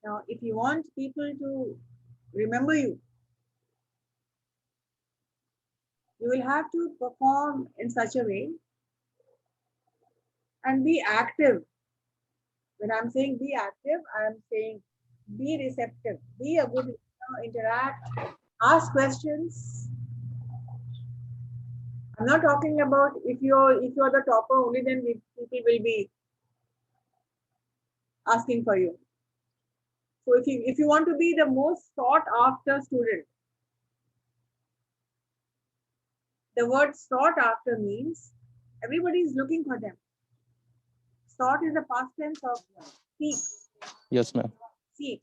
Now, if you want people to remember you, you will have to perform in such a way and be active. When I'm saying be active, I'm saying be receptive, be a good listener, interact, ask questions. I'm not talking about if you're the topper, only then people will be asking for you. So if you want to be the most sought after student, the word sought after means everybody is looking for them. Sought is the past tense of seek. Yes, ma'am. Seek.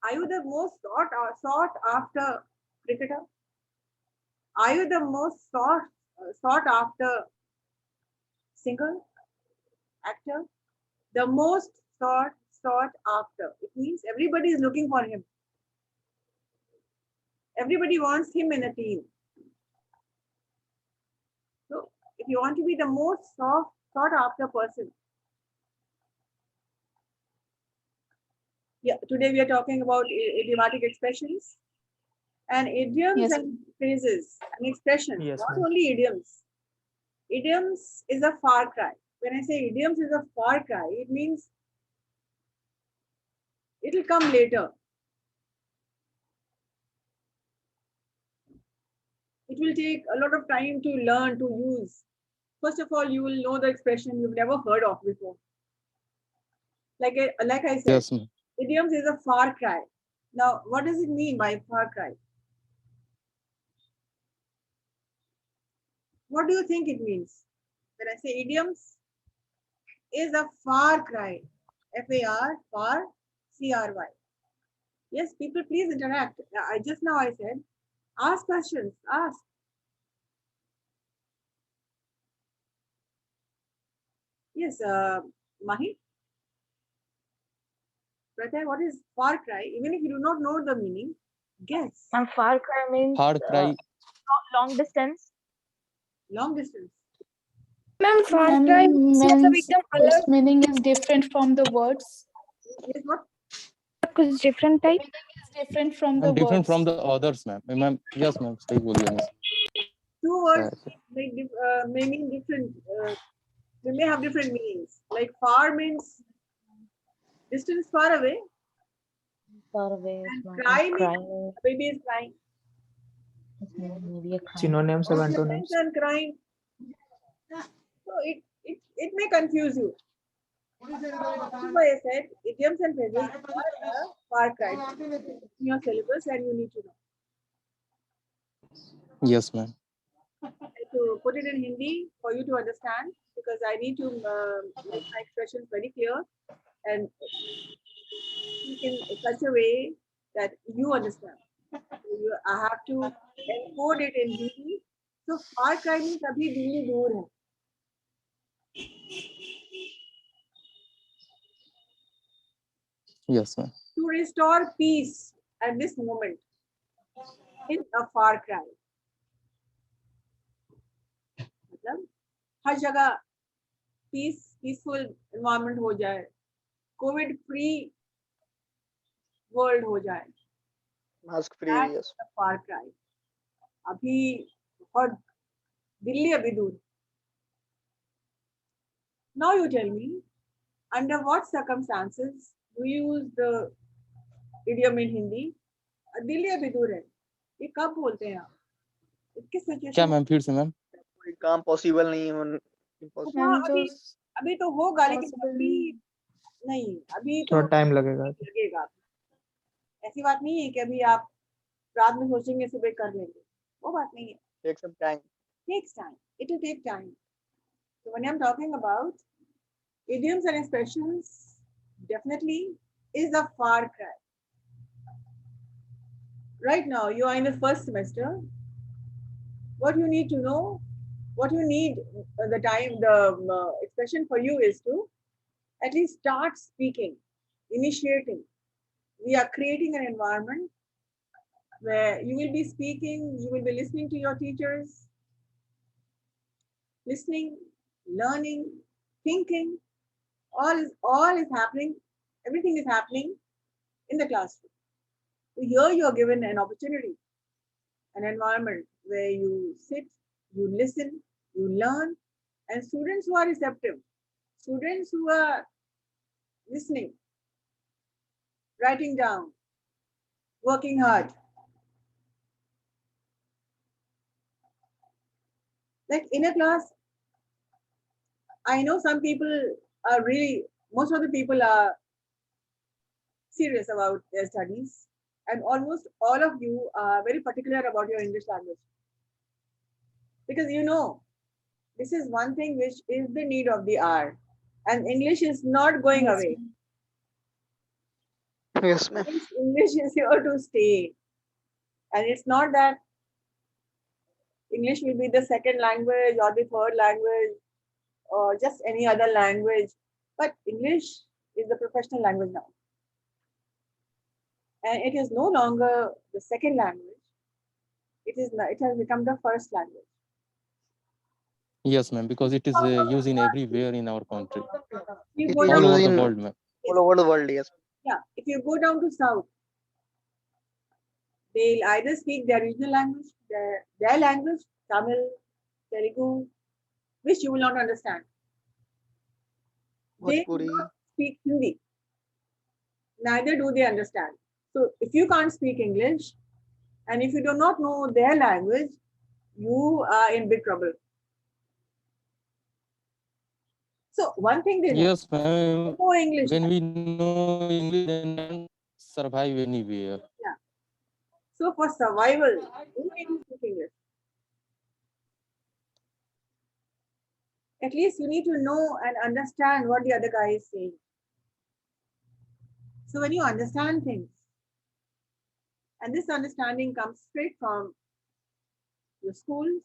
Are you the most sought after cricketer? Are you the most sought after singer, actor? The most sought after. It means everybody is looking for him. Everybody wants him in a team. So if you want to be the most sought after person, yeah, today we are talking about idiomatic expressions and idioms Yes. and phrases and expressions, Yes, not ma'am. only idioms. Idioms is a far cry. When I say idioms is a far cry, it means it will come later. It will take a lot of time to learn, to use. First of all, you will know the expression you've never heard of before. Like I said, Yes, ma'am. idioms is a far cry. Now, what does it mean by far cry? What do you think it means? When I say idioms is a far cry, F-A-R, far, C-R-Y. Yes, people, please interact. Just now I said, ask questions, ask. Yes, Mahi, Pratyay, what is far cry? Even if you do not know the meaning, guess. And far cry means Hard cry. long distance. Long distance. Ma'am, far And cry means means एकदम its अलग, meaning is different from the words. Yes, what? कुछ different type. Meaning is different from the I'm different from words. the others, ma'am. Ma'am, yes, ma'am. सही बोली है miss. Two words may mean different. They may have different meanings. Like far means distance far away, Far away. and Far cry means crying. a baby is crying. Maybe a crying. Synonyms and Distance antonyms. and crying. So it may confuse you. That's why I said idioms and phrases are a far cry. In your syllabus, and you need to know. Yes, ma'am. To put it in Hindi for you to understand, because I need to make my expressions very clear and speak in such a way that you understand. I have to encode it in Hindi. So far cry means abhi Delhi dur hai. Yes, ma'am. To restore peace at this moment is a far cry. मतलब हर जगह peaceful environment हो जाए, COVID free world हो जाए. Mask free, That's yes. a far cry. अभी बहुत दिल्ली अभी दूर. Now you tell me, under what circumstances do you use the idiom in Hindi? Delhi अभी दूर है. ये कब बोलते हैं आप? किस क्या सिचुएशन? मैम फिर से मैम? कोई काम पॉसिबल नहीं है, impossible. हाँ, Ma'am, अभी तो होगा, लेकिन possible अभी नहीं, अभी तो थोड़ा टाइम लगेगा. लगेगा. ऐसी बात नहीं है कि अभी आप रात में सोचेंगे सुबह कर लेंगे, वो बात नहीं है. Take some time. Takes time. It will take time. So when I'm talking about idioms and expressions, definitely is a far cry. Right now, you are in the first semester. What you need to know, what you need, the expression for you is to at least start speaking, initiating. We are creating an environment where you will be speaking, you will be listening to your teachers, listening, learning, thinking. All is happening. Everything is happening in the classroom. So here you are given an opportunity, an environment where you sit, you listen, you learn, and students who are receptive, students who are listening, writing down, working hard. Like in a class, I know some people are really, most of the people are serious about their studies, and almost all of you are very particular about your English language. Because you know, this is one thing which is the need of the hour, and English is not going Yes, away. ma'am. Yes, ma'am. English is here to stay. And it's not that English will be the second language or the third language or just any other language, but English is the professional language now. And it is no longer the second language. It has become the first language. Yes, ma'am, because it is used in everywhere in our country, You It go is down, all over used the in world, ma'am. all over the world. Yes. yeah, if you go down to south, they'll either speak their regional language, their language, Tamil, Telugu, which you will not understand. They do Bhojpuri. not speak Hindi. Neither do they understand. So if you can't speak English and if you do not know their language, you are in big trouble. So one thing they know, Yes, ma'am. know English. When we know English, then we can survive anywhere. So for survival, you need to speak English. At least you need to know and understand what the other guy is saying. So when you understand things, and this understanding comes straight from your schools,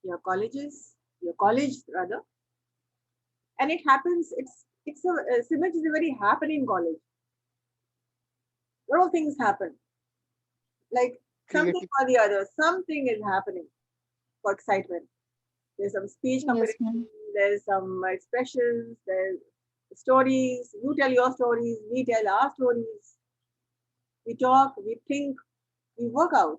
your colleges, your college rather, and it happens. CIMAGE is a very happening college. A lot of things happen, like something Creative. or the other. Something is happening for excitement. There's some speech Yes, competition. ma'am. There's some expressions. There's stories. You tell your stories. We tell our stories. We talk. We think. We work out.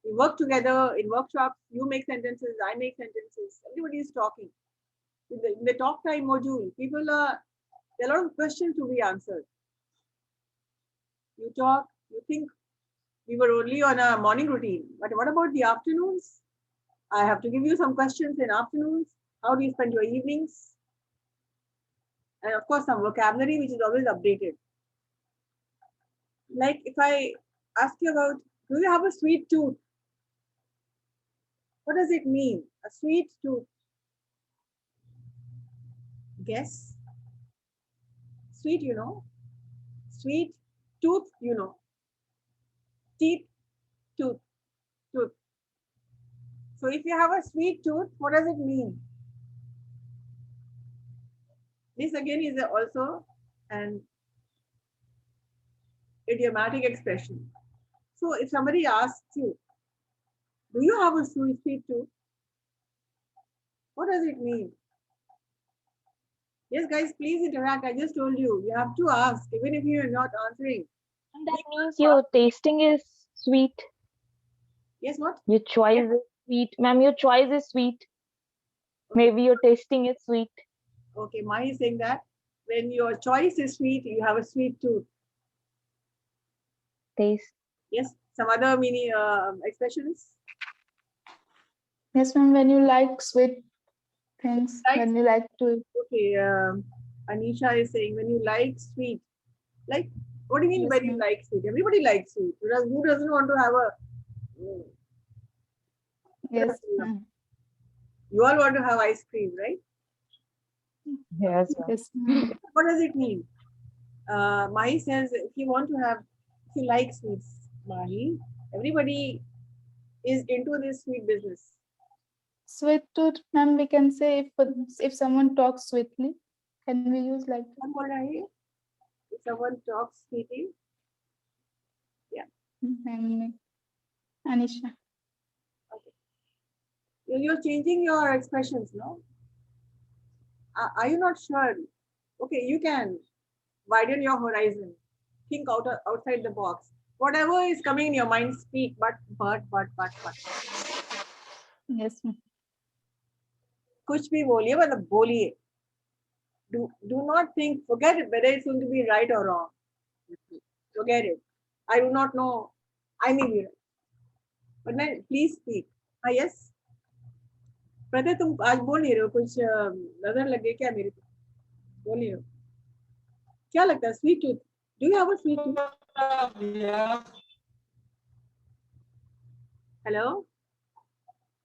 We work together in workshops. You make sentences. I make sentences. Everybody is talking. In the talk time module, there are a lot of questions to be answered. You talk. You think. We were only on a morning routine, but what about the afternoons? I have to give you some questions in afternoons. How do you spend your evenings? And of course, some vocabulary which is always updated. Like if I ask you about, do you have a sweet tooth? What does it mean? A sweet tooth? Guess. Sweet, you know. Sweet tooth, you know. Teeth, tooth, tooth. So if you have a sweet tooth, what does it mean? This again is also an idiomatic expression. So if somebody asks you, do you have a sweet tooth? What does it mean? Yes, guys, please interact. I just told you, you have to ask, even if you are not answering. And that means your tasting is sweet. Yes, what? Your choice is sweet. Ma'am, your choice is sweet. Maybe your tasting is sweet. Okay, Mahi is saying that when your choice is sweet, you have a sweet tooth. Taste. Yes, some other mini expressions. Yes, ma'am. When you like sweet things, Like- when you like to eat. Okay, Anisha is saying when you like sweet, like what do you mean Yes, when you ma'am. like sweet? Everybody likes sweet. Who doesn't want to have a? Yes, ma'am. You all want to have ice cream, right? Yes, ma'am. Yes, ma'am. What does it mean? Mahi says if you like sweets, Mahi, everybody is into this sweet business. Sweet tooth, ma'am. We can say if someone talks sweetly, can we use like कौन बोल रहा है ये? If someone talks sweetly, ma'am, Anisha? you're changing your expressions, no? Are you not sure Okay, you can widen your horizon. Think outside the box. Whatever is coming in your mind, speak. But. Yes, ma'am. कुछ भी बोलिए मतलब बोलिए. Do not think, forget it, whether it's going to be right or wrong. Forget it. I do not know. I may be right. But then please speak. Yes. प्रत्यय तुम आज बोल नहीं रहे हो, कुछ नजर लगे क्या मेरे को? बोल नहीं रहे हो. क्या लगता है? Sweet tooth. Do you have a sweet tooth? Hello,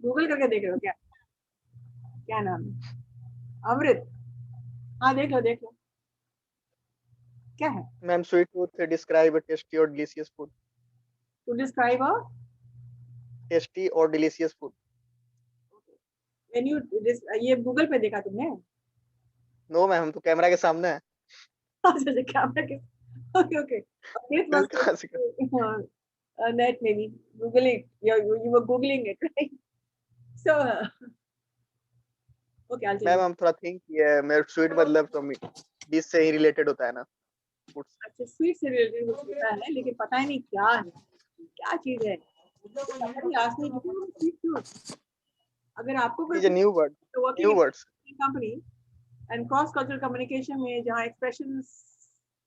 Google करके देख रहे हो क्या? क्या नाम है? अमृत. हाँ देख लो. क्या है? Ma'am, sweet tooth describe a tasty or delicious food. To describe a Tasty or delicious food. when you ये गूगल पे देखा तुमने? No, ma'am, हम तो कैमरा के सामने हैं. अच्छा कैमरा के. Okay. It was कहाँ से कर- net maybe googling. You were googling it, right? So okay, I'll tell ma'am you. हम थोड़ा थिंक किए हैं. मेरे स्वीट मतलब तो डिश से ही रिलेटेड होता है ना. अच्छा स्वीट से रिलेटेड कुछ होता है लेकिन पता ही नहीं क्या है, क्या चीज है. Ask me sweet tooth. अगर आपको It is a new word. working New in words. company and cross cultural communication में जहाँ expressions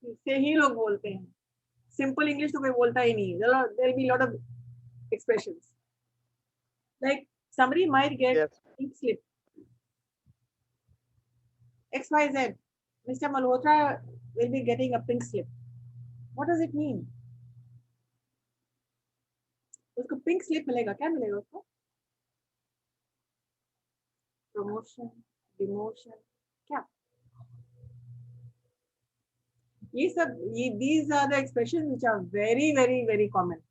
से ही लोग बोलते हैं, simple English तो कोई बोलता ही नहीं. There will be a lot of expressions. Like somebody might get Yes. pink slip. XYZ. Mr. Malhotra will be getting a pink slip. What does it mean? उसको pink slip मिलेगा, क्या मिलेगा उसको? Promotion, demotion, क्या? ये सब these are the expressions which are very very very common.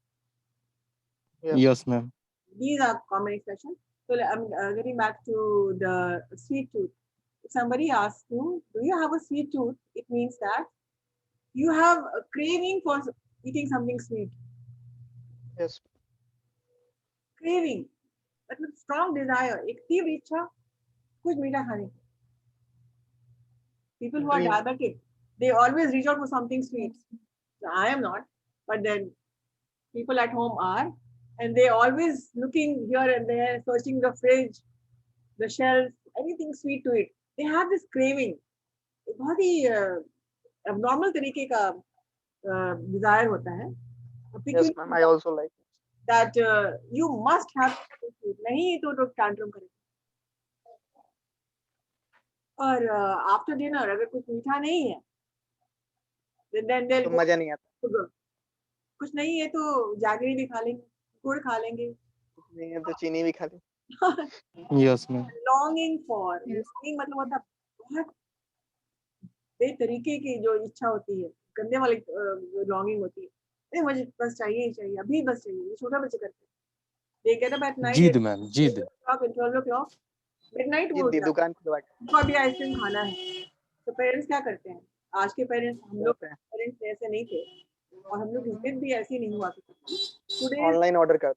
Yes, ma'am. These are common expressions. So I'm getting back to the sweet tooth. If somebody asks you, do you have a sweet tooth? It means that you have a craving for eating something sweet. Yes. Craving, मतलब strong desire, एक तीव्र इच्छा कुछ मीठा खाने की. People who are Dream. diabetic, they always reach out for something sweet. So I am not, but then people at home are, and they always looking here and there, searching the fridge, the shelves, anything sweet to it. They have this craving. एक बहुत ही abnormal तरीके का desire होता है. Yes, ma'am. I also like. That you must have sweet. नहीं तो लोग tantrum करेंगे. और after dinner अगर कुछ मीठा नहीं है, then they'll तो go मजा नहीं आता. sugar. कुछ नहीं है तो जागरी भी खा लेंगे, गुड़ खा लेंगे. नहीं है तो चीनी भी खा ली. Yes, ma'am. Longing for. Yes. Longing मतलब होता बहुत बेतरीके की जो इच्छा होती है, गंदे वाली longing होती है. अरे मुझे बस चाहिए ही चाहिए, अभी बस चाहिए. ये छोटा बच्चे करते हैं. They get up at night. जिद मैम, जिद. 12 o'clock. Midnight वो जिद्दी दुकान खुलवा के. उनको अभी आइसक्रीम खाना है. तो पेरेंट्स क्या करते हैं? आज के पेरेंट्स, हम लोग पेरेंट्स ऐसे नहीं थे और हम लोग जिद भी ऐसी नहीं हुआ करती. Today ऑनलाइन ऑर्डर कर.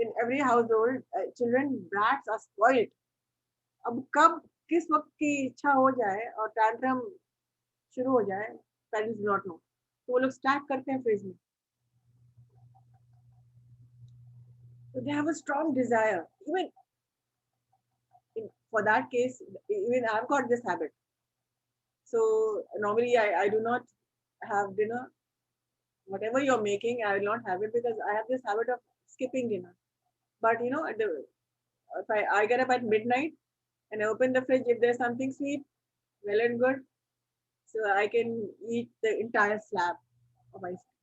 in every household children brats are spoiled. अब कब किस वक्त की इच्छा हो जाए और टैंट्रम शुरू हो जाए, पेरेंट्स डू नॉट नो. तो वो लोग स्टैक करते हैं फ्रिज में. So they have a strong desire. Even for that case, even I've got this habit. So normally I do not have dinner. Whatever you're making, I will not have it because I have this habit of skipping dinner. But you know, if I get up at midnight and I open the fridge, if there's something sweet, well and good. So I can eat the entire slab of ice cream.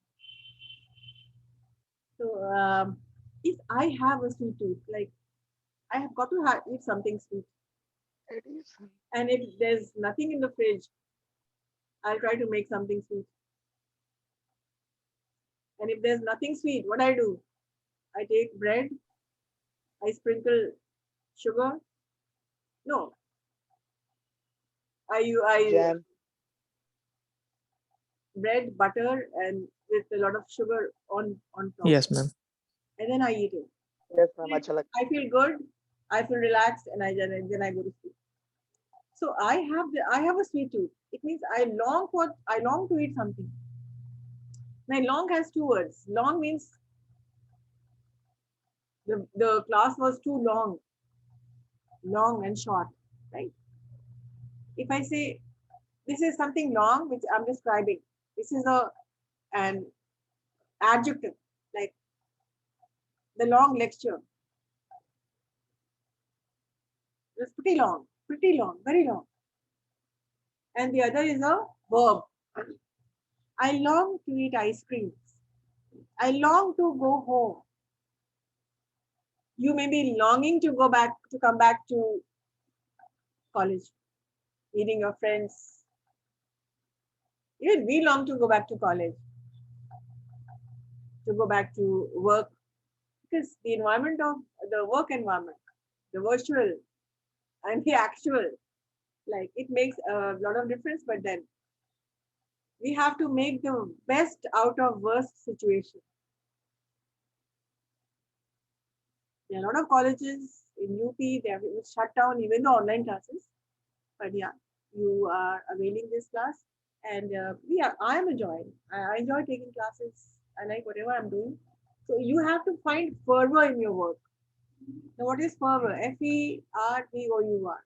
So if I have a sweet tooth, like I have got to eat something sweet. It is. And if there's nothing in the fridge, I'll try to make something sweet. And if there's nothing sweet, what I do? I take bread, I sprinkle sugar. No. I Jam. bread, butter, and with a lot of sugar on top. Yes, ma'am. And then I eat it. Yes, ma'am. अच्छा लगता. I feel good, I feel relaxed, and then I go to sleep. So I have a sweet tooth. It means I long to eat something. Now long has two words. Long means the class was too long and short, right? If I say this is something long, which I'm describing, this is an adjective, like the long lecture. It's pretty long, very long. And the other is a verb. I long to eat ice creams. I long to go home. You may be longing to come back to college, meeting your friends. Even we long to go back to college, to go back to work, because the environment of the work environment, the virtual and the actual, like it makes a lot of difference. But then we have to make the best out of worst situation. There are a lot of colleges in UP, they have shut down even the online classes. But yeah, you are availing this class, and I am enjoying. I enjoy taking classes. I like whatever I'm doing. So you have to find fervor in your work. Now, what is fervor? F-E-R-V-O-U-R.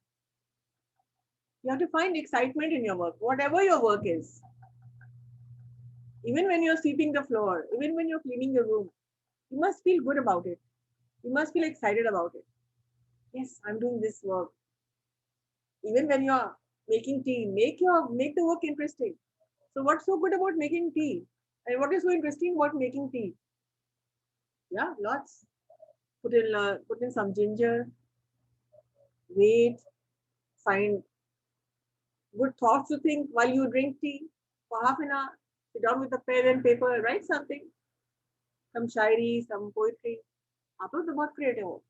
You have to find excitement in your work, whatever your work is. Even when you're sweeping the floor, even when you're cleaning the room, you must feel good about it. You must feel excited about it. Yes, I'm doing this work. Even when you're making tea, make the work interesting. So what's so good about making tea? And what is so interesting about making tea? Yeah, lots. Put in some ginger, wait, find good thoughts to think while you drink tea for half an hour. Sit down with a pen and paper, write something. Some shairi, some poetry. आप लोग तो बहुत creative हो.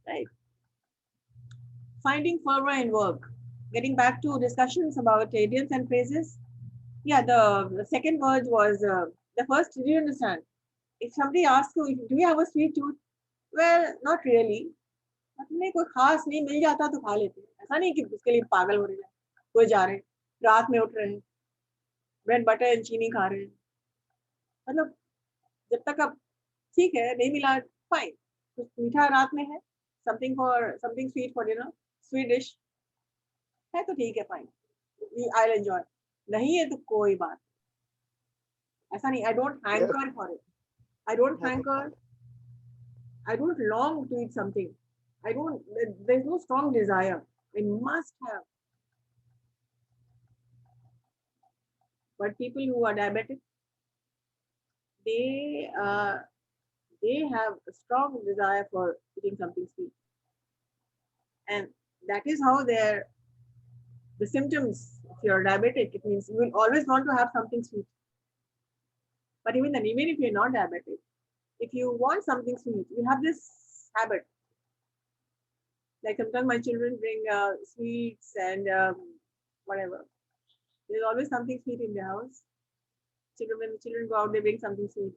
Right? Finding fervor in work. Getting back to discussions about idioms and phrases. Yeah, the second word was the first. Did you understand? If somebody asks you, do you have a sweet tooth? Well, not really. अपने कोई खास नहीं, मिल जाता तो खा लेते. ऐसा नहीं कि उसके लिए पागल हो रहे हैं. कोई जा रहे हैं, रात में उठ रहे हैं, ब्रेड बटर एंड चीनी खा रहे हैं. मतलब जब तक अब ठीक है, नहीं मिला, फाइन. कुछ मीठा रात में है, something sweet for dinner, sweet dish है तो ठीक है, फाइन. I'll enjoy. नहीं है तो कोई बात. ऐसा नहीं. I don't hanker for it. I don't hanker. I don't long to eat something. There's no strong desire. I must have. But people who are diabetic, they have a strong desire for eating something sweet. And that is how the symptoms, if you're diabetic, it means you will always want to have something sweet. But even if you're not diabetic, if you want something sweet, you have this habit. Like sometimes my children bring sweets and whatever. There's always something sweet in their house. When the children go out, they bring something sweet.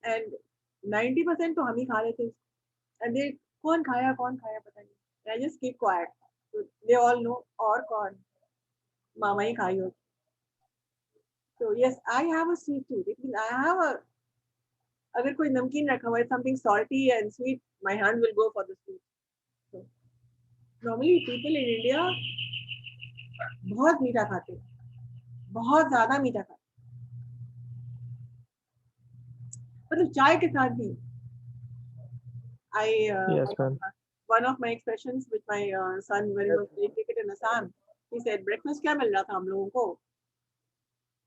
And 90% to हम ही खा लेते हैं. And they कौन खाया पता नहीं. And I just keep quiet. So they all know और कौन मामा ही खाई होती. So yes, I have a sweet tooth. It means I have a. अगर कोई नमकीन रखा हुआ है, something salty and sweet, my hand will go for the sweet. So, normally people in India बहुत मीठा खाते हैं, बहुत ज़्यादा मीठा खाते हैं. मतलब चाय के साथ भी. Yes, ma'am. One of my expressions with my son when he was playing cricket in Assam, he said breakfast क्या मिल रहा था हम लोगों को?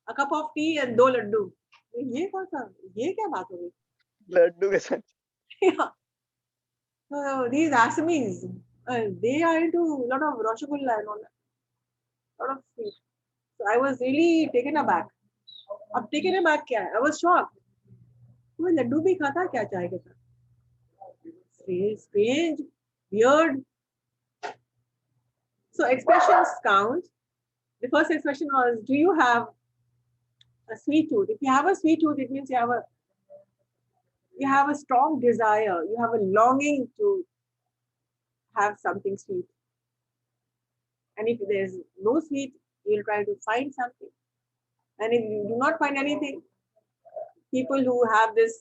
A cup of tea and 2 Laddu. ये कौन सा? ये क्या बात हो गई? लड्डू के साथ. Yeah. So these Assamese, they are into a lot of rasgulla and all that. A lot of sweet. So I was really taken aback. अब taken aback क्या है? I was shocked. कोई लड्डू भी खाता क्या चाय के साथ? Strange, weird. So expressions count. The first expression was, do you have a sweet tooth? If you have a sweet tooth, it means you have a strong desire. You have a longing to have something sweet. And if there's no sweet, you'll try to find something. And if you do not find anything, people who have this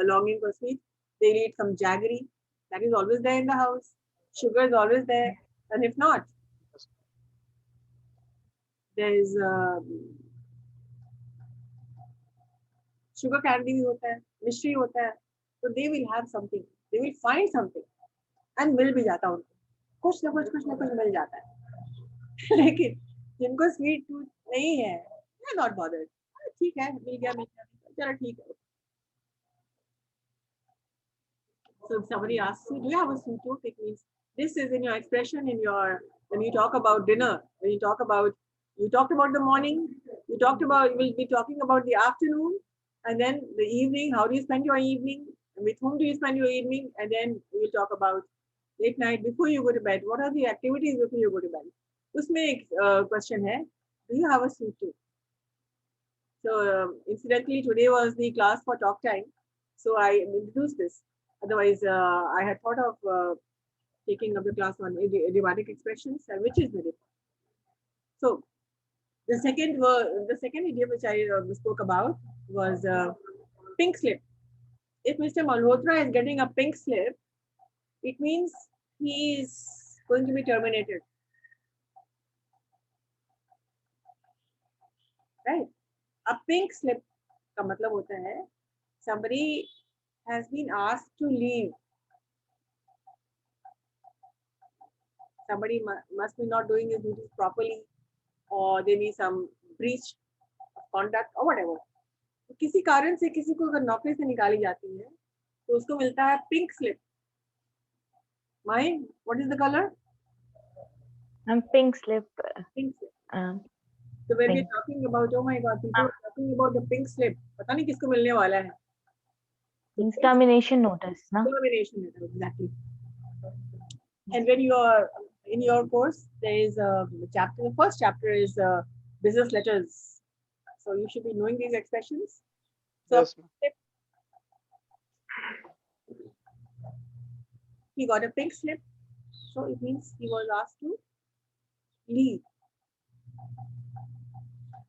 longing for sweet, they eat some jaggery. That is always there in the house. Sugar is always there. And if not, there is sugar candy भी होता है, मिश्री होता है. So they will have something. They will find something. And मिल भी जाता उनको. कुछ ना कुछ मिल जाता है. लेकिन जिनको स्वीट टूथ नहीं है, they are not bothered. ठीक है, मिल गया, चलो ठीक है. So if somebody asks you, do you have a sweet tooth? It means this is in your expression, when you talk about dinner, when you talked about the morning, we'll be talking about the afternoon, and then the evening. How do you spend your evening? With whom do you spend your evening? And then we'll talk about late night before you go to bed. What are the activities before you go to bed? उसमें एक question है, do you have a sweet tooth? So incidentally, today was the class for talk time, so I introduced this. Otherwise, I had thought of taking up the class on idiomatic expressions, which is very important. So the second idiom which I spoke about was pink slip. If Mr. Malhotra is getting a pink slip, it means he is going to be terminated. Right? A pink slip का मतलब होता है somebody has been asked to leave. Somebody must be not doing his duties properly, or there be some breach of conduct or whatever. तो किसी कारण से किसी को अगर नौकरी से निकाली जाती है, तो उसको मिलता है pink slip. Mine, what is the color? Pink slip. Pink slip. So when we're talking about, oh my God, people are talking about the pink slip. पता नहीं किसको मिलने वाला है. Means termination notice, no? Termination notice, exactly. And when you are in your course, there is a chapter. The first chapter is business letters. So you should be knowing these expressions. So Yes, he got a pink slip. So it means he was asked to leave.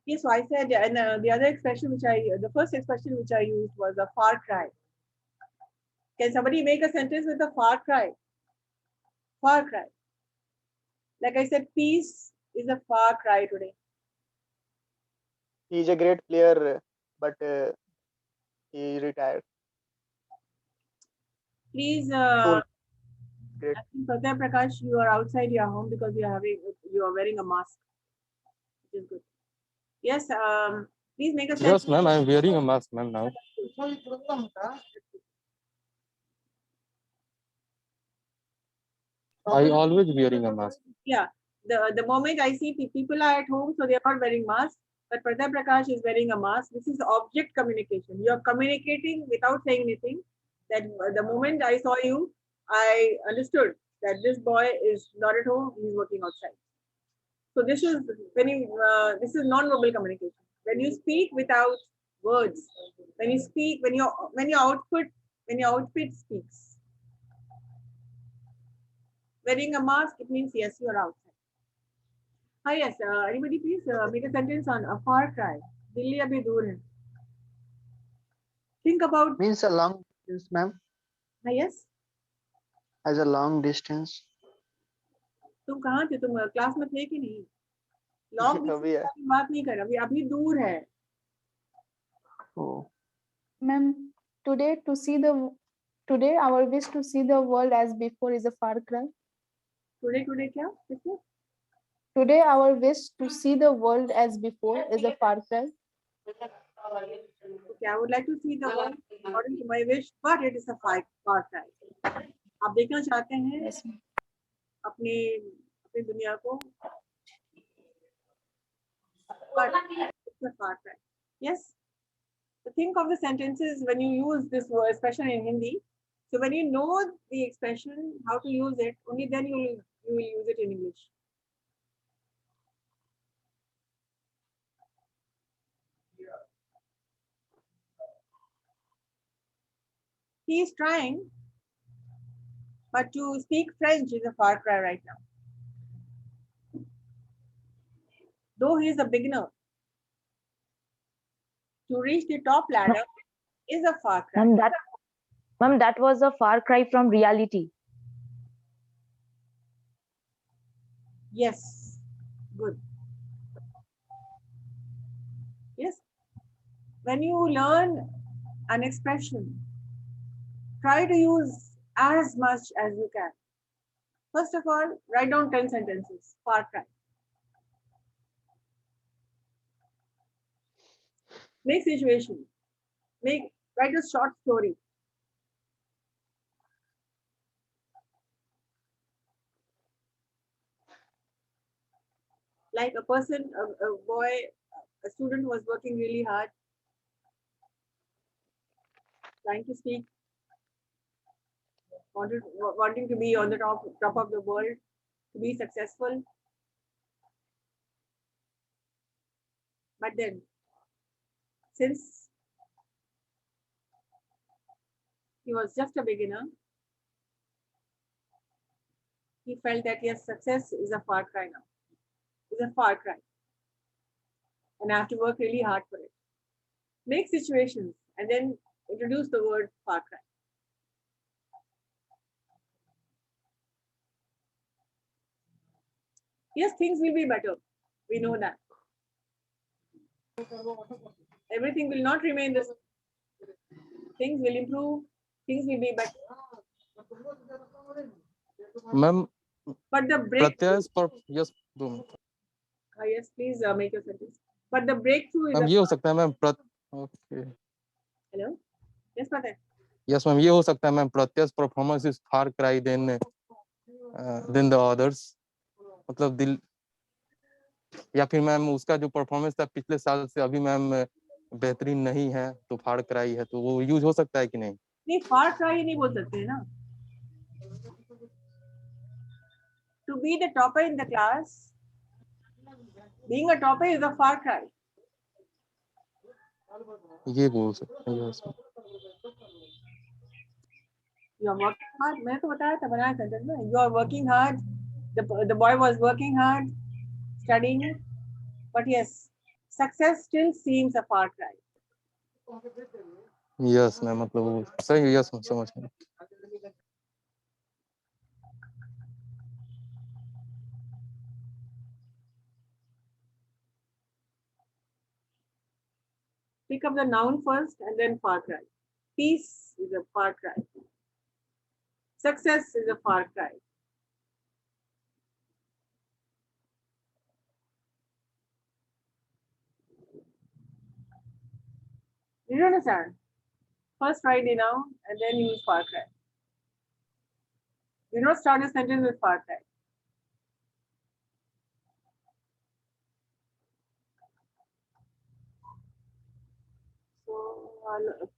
Yes, so I said, and the other expression the first expression which I used was a far cry. Can somebody make a sentence with a far cry? Far cry. Like I said, peace is a far cry today. he is a great player, but he retired. Please, Cool. Great. I think Pratya Prakash, you are outside your home because you are wearing a mask, which is good. Yes, please make a sentence. Yes, ma'am. I am wearing a mask, ma'am, now. I always wearing a mask. Yeah, the moment I see people are at home, so they are not wearing masks. But Pratya Prakash is wearing a mask. This is object communication. You are communicating without saying anything. That the moment I saw you, I understood that this boy is not at home. He's working outside. So this is this is non-verbal communication. When you speak without words, when you speak, when your outfit speaks. Wearing a mask, it means yes, you are outside. Hi, yes. Anybody please make a sentence on a far cry. Delhi abhi dur hai. Think about. Means a long distance, ma'am. Hi, yes. As a long distance. तुम कहाँ थे? तुम class में थे कि नहीं? Long distance की बात नहीं कर रहा. अभी दूर है. Oh. Ma'am, today our wish to see the world as before is a far cry. Today क्या? किससे? Today our wish to see the world as before is a far cry. Okay, I would like to see the world according to my wish, but it is a far cry. आप देखना चाहते हैं अपनी दुनिया को, but it's a far cry. Yes. So think of the sentences when you use this word, especially in Hindi. So when you know the expression, how to use it, only then you will use it in English. He is trying, but to speak French is a far cry right now. though he is a beginner, to reach the top ladder is a far cry. Ma'am, that was a far cry from reality. Yes, good. Yes, when you learn an expression, try to use as much as you can. First of all, write down 10 sentences, far cry. Make situation. Write a short story. Like a person, a boy, a student was working really hard, trying to speak, wanting to be on the top of the world, to be successful. But then, since he was just a beginner, he felt that yes, success is a far cry now. It's a far cry. And I have to work really hard for it. Make situations and then introduce the word far cry. Yes, things will be better. We know that. Everything will not remain the same. Things will improve. Things will be better. Ma'am But the breakthrough. yes, 2 minutes. Yes, please make your sentence. But the breakthrough is. Ma'am ये हो सकता है ma'am okay. Hello. Yes, Patna. Yes, ma'am ये हो सकता है ma'am प्रत्यक्ष performance is far cry than the others. मतलब दिल या फिर मैम उसका जो परफॉर्मेंस था पिछले साल से अभी मैम बेहतरीन नहीं है तो फाड़ कराई है तो वो यूज हो सकता है कि नहीं? नहीं, फाड़ कराई नहीं बोल सकते ना. To be the topper in the class, being a topper is a far cry. ये बोल सकते हैं. Yes. You are working hard. मैंने तो बताया था, बनाया sentence में. You are working hard. The boy was working hard, studying, but yes, success still seems a far cry. Yes, ma'am मतलब वो सही. Yes, समझ गया. Pick up the noun first and then far cry. Peace is a far cry. Success is a far cry. Did you understand? First write the noun and then use far cry. Do not start a sentence with far cry. So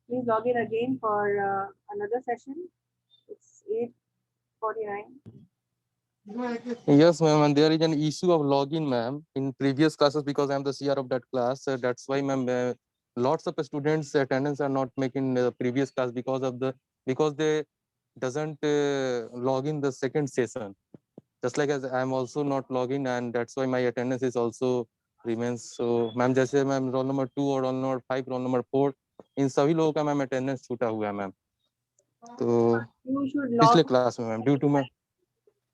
please log in again for another session. It's 8:49. Yes, ma'am, and there is an issue of login, ma'am, in previous classes because I am the CR of that class. That's why, ma'am, lots of students' attendance are not making the previous class because they doesn't log in the second session. Just like as I am also not logging, and that's why my attendance is also remains. So, ma'am, जैसे ma'am roll number 2 और roll number 5, roll number 4, इन सभी लोगों का ma'am attendance छूटा हुआ है, ma'am. तो पिछले क्लास में, ma'am, due to मैं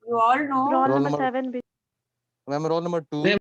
You all know. roll number 7. Ma'am, roll number 2.